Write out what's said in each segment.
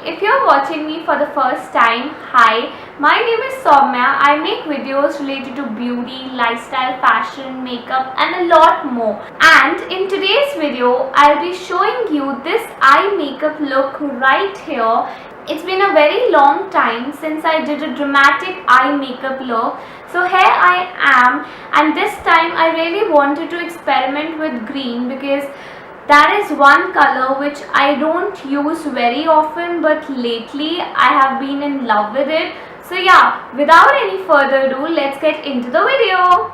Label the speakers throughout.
Speaker 1: If you're watching me for the first time, hi, my name is Soumya. I make videos related to beauty, lifestyle, fashion, makeup and a lot more. And in today's video, I'll be showing you this eye makeup look right here. It's been a very long time since I did a dramatic eye makeup look. So here I am, and this time I really wanted to experiment with green because that is one color which I don't use very often, but lately I have been in love with it. So yeah, without any further ado, let's get into the video.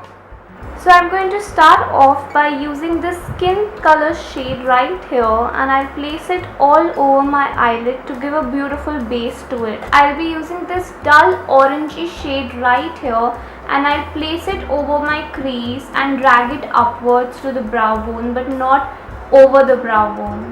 Speaker 1: So I'm going to start off by using this skin color shade right here, and I'll place it all over my eyelid to give a beautiful base to it. I'll be using this dull orangey shade right here, and I'll place it over my crease and drag it upwards to the brow bone, but not over the brow bone.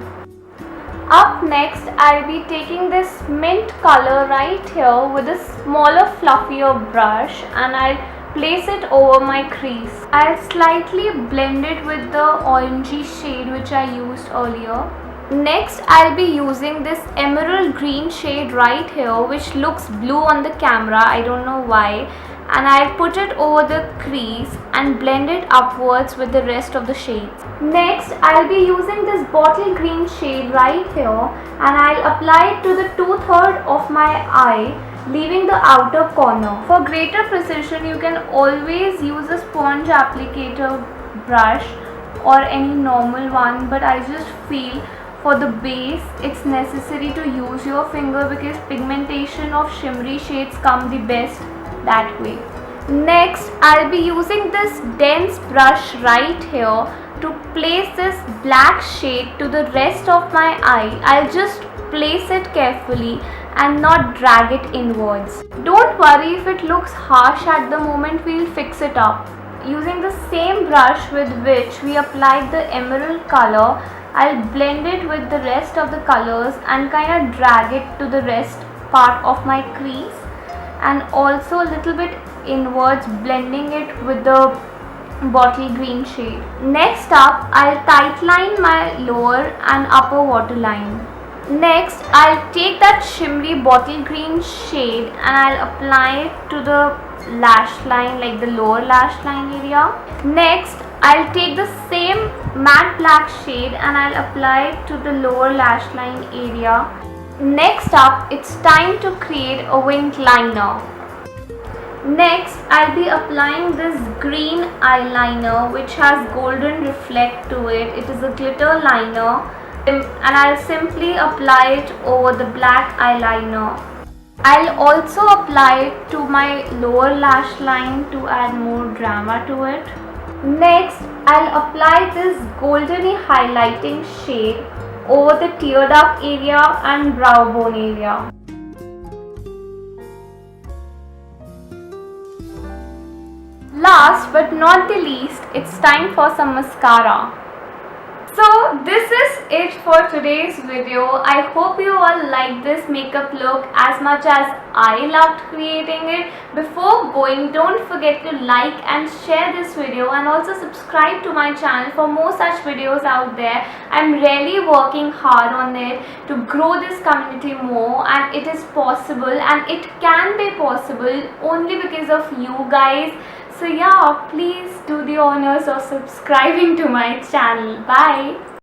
Speaker 1: Up next, I'll be taking this mint color right here with a smaller fluffier brush, and I'll place it over my crease. I'll slightly blend it with the orangey shade which I used earlier. Next, I'll be using this emerald green shade right here, which looks blue on the camera, I don't know why, and I'll put it over the crease and blend it upwards with the rest of the shades. Next, I'll be using this bottle green shade right here, and I'll apply it to the 2/3 of my eye, leaving the outer corner. For greater precision, you can always use a sponge applicator brush or any normal one, but I just feel for the base it's necessary to use your finger because pigmentation of shimmery shades come the best that way. Next, I'll be using this dense brush right here to place this black shade to the rest of my eye. I'll just place it carefully and not drag it inwards. Don't worry if it looks harsh at the moment, we'll fix it up. Using the same brush with which we applied the emerald color, I'll blend it with the rest of the colors and kind of drag it to the rest part of my crease, and also a little bit inwards, blending it with the bottle green shade. Next up, I'll tightline my lower and upper waterline. Next, I'll take that shimmery bottle green shade and I'll apply it to the lash line, like the lower lash line area. Next, I'll take the same matte black shade and I'll apply it to the lower lash line area. Next up, it's time to create a wing liner. Next, I'll be applying this green eyeliner which has golden reflect to it. It is a glitter liner, and I'll simply apply it over the black eyeliner. I'll also apply it to my lower lash line to add more drama to it. Next, I'll apply this goldeny highlighting shade over the tear duct area and brow bone area. Last but not the least, it's time for some mascara. So this is it for today's video. I hope you all liked this makeup look as much as I loved creating it. Before going, don't forget to like and share this video, and also subscribe to my channel for more such videos out there. I'm really working hard on it to grow this community more, and it is possible, and it can be possible only because of you guys. So yeah, please do the honors of subscribing to my channel. Bye.